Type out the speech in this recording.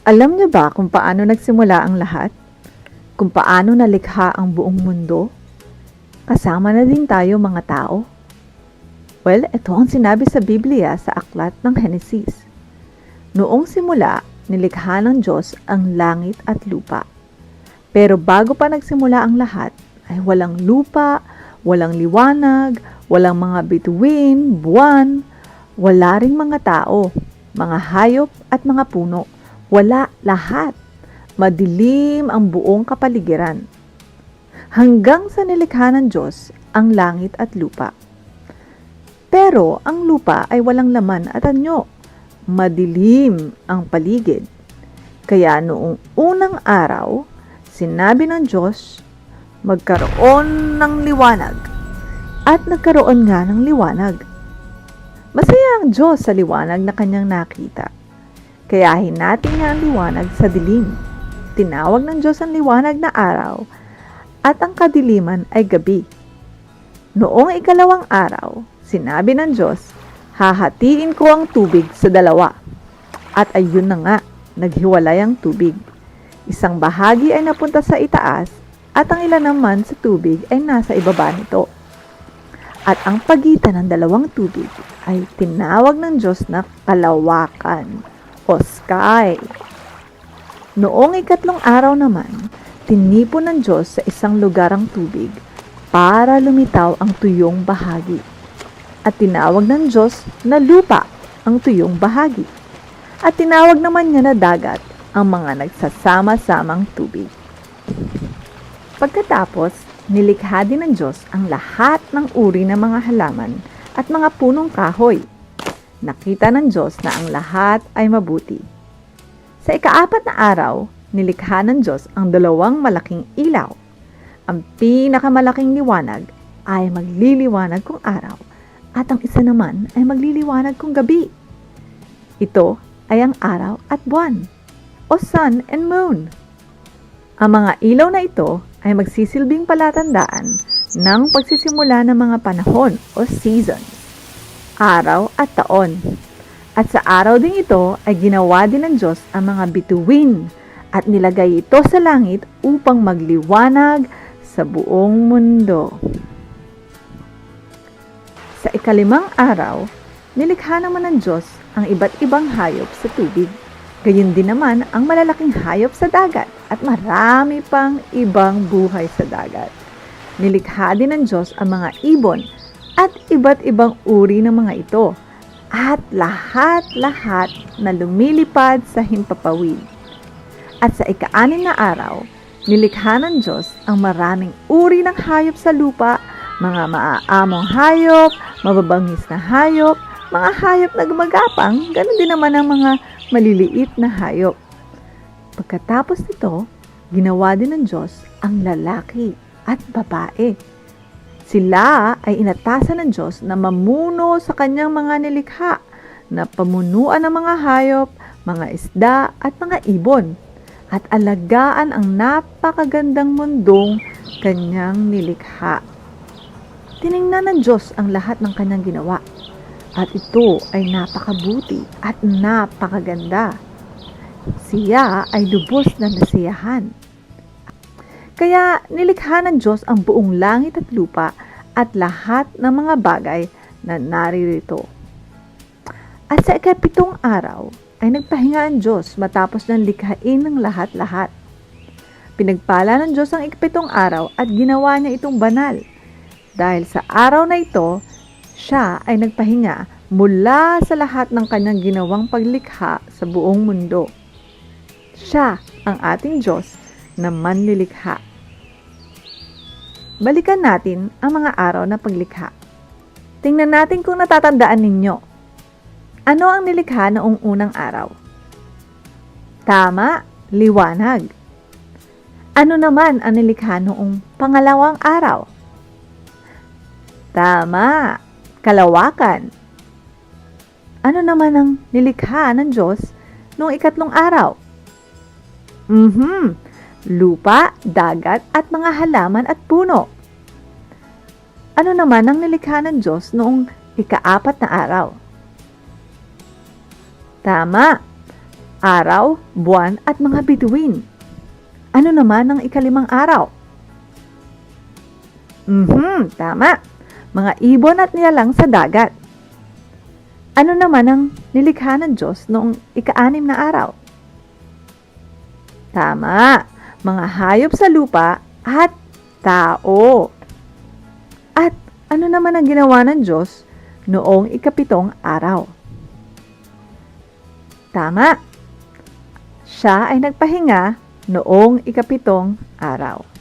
Alam niyo ba kung paano nagsimula ang lahat? Kung paano nalikha ang buong mundo? Kasama na din tayo mga tao. Well, ito ang sinabi sa Biblia sa aklat ng Henesis. Noong simula, nilikha ng Diyos ang langit at lupa. Pero bago pa nagsimula ang lahat, ay walang lupa, walang liwanag, walang mga bituin, buwan, wala ring mga tao, mga hayop at mga puno. Wala lahat. Madilim ang buong kapaligiran. Hanggang sa nilikha ng Diyos ang langit at lupa. Pero ang lupa ay walang laman at anyo. Madilim ang paligid. Kaya noong unang araw, sinabi ng Diyos, magkaroon ng liwanag. At nagkaroon nga ng liwanag. Masaya ang Diyos sa liwanag na kanyang nakita. Kaya hinati niya ang liwanag sa dilim. Tinawag ng Diyos ang liwanag na araw at ang kadiliman ay gabi. Noong ikalawang araw, sinabi ng Diyos, hahatiin ko ang tubig sa dalawa. At ayun na nga, naghiwalay ang tubig. Isang bahagi ay napunta sa itaas at ang ilan naman sa tubig ay nasa ibaba nito. At ang pagitan ng dalawang tubig ay tinawag ng Diyos na kalawakan o sky. Noong ikatlong araw naman, tinipon ng Diyos sa isang lugar ang tubig para lumitaw ang tuyong bahagi. At tinawag ng Diyos na lupa ang tuyong bahagi. At tinawag naman niya na dagat ang mga nagsasama-samang tubig. Pagkatapos, nilikha din ng Diyos ang lahat ng uri ng mga halaman at mga punong kahoy. Nakita ng Diyos na ang lahat ay mabuti. Sa ikaapat na araw, nilikha ng Diyos ang dalawang malaking ilaw. Ang pinakamalaking liwanag ay magliliwanag kung araw at ang isa naman ay magliliwanag kung gabi. Ito ay ang araw at buwan o sun and moon. Ang mga ilaw na ito ay magsisilbing palatandaan ng pagsisimula ng mga panahon o seasons, araw at taon. At sa araw ding ito ay ginawa din ng Diyos ang mga bituin at nilagay ito sa langit upang magliwanag sa buong mundo. Sa ikalimang araw, nilikha naman ng Diyos ang iba't ibang hayop sa tubig. Gayon din naman ang malalaking hayop sa dagat at marami pang ibang buhay sa dagat. Nilikha din ng Diyos ang mga ibon at iba't ibang uri ng mga ito at lahat-lahat na lumilipad sa himpapawid. At sa ika-anim na araw, nilikha ng Diyos ang maraming uri ng hayop sa lupa, mga maaamong hayop, mababangis na hayop, mga hayop na gumagapang, ganun din naman ang mga maliliit na hayop. Pagkatapos nito, ginawa din ng Diyos ang lalaki at babae. Sila ay inatasan ng Diyos na mamuno sa kanyang mga nilikha na pamunuan ng mga hayop, mga isda at mga ibon at alagaan ang napakagandang mundong kanyang nilikha. Tiningnan ng Diyos ang lahat ng kanyang ginawa at ito ay napakabuti at napakaganda. Siya ay lubos na nasiyahan. Kaya nilikha ng Diyos ang buong langit at lupa at lahat ng mga bagay na naririto. At sa ikapitong araw ay nagpahinga ang Diyos matapos ng likhain ng lahat-lahat. Pinagpala ng Diyos ang ikapitong araw at ginawa niya itong banal. Dahil sa araw na ito, siya ay nagpahinga mula sa lahat ng kanyang ginawang paglikha sa buong mundo. Siya ang ating Diyos na manlilikha. Balikan natin ang mga araw na paglikha. Tingnan natin kung natatandaan ninyo. Ano ang nilikha noong unang araw? Tama, liwanag. Ano naman ang nilikha noong pangalawang araw? Tama, kalawakan. Ano naman ang nilikha ng Diyos noong ikatlong araw? Lupa, dagat at mga halaman at puno. Ano naman ang nilikha ng Diyos noong ika-4 na araw? Tama, araw, buwan at mga bituin. Ano naman ang ikalimang araw? Tama. Mga ibon at nilalang sa dagat. Ano naman ang nilikha ng Diyos noong ika-6 na araw? Tama. Mga hayop sa lupa at tao. At ano naman ang ginawa ng Diyos noong ika-7 araw? Tama. Siya ay nagpahinga noong ika-7 araw.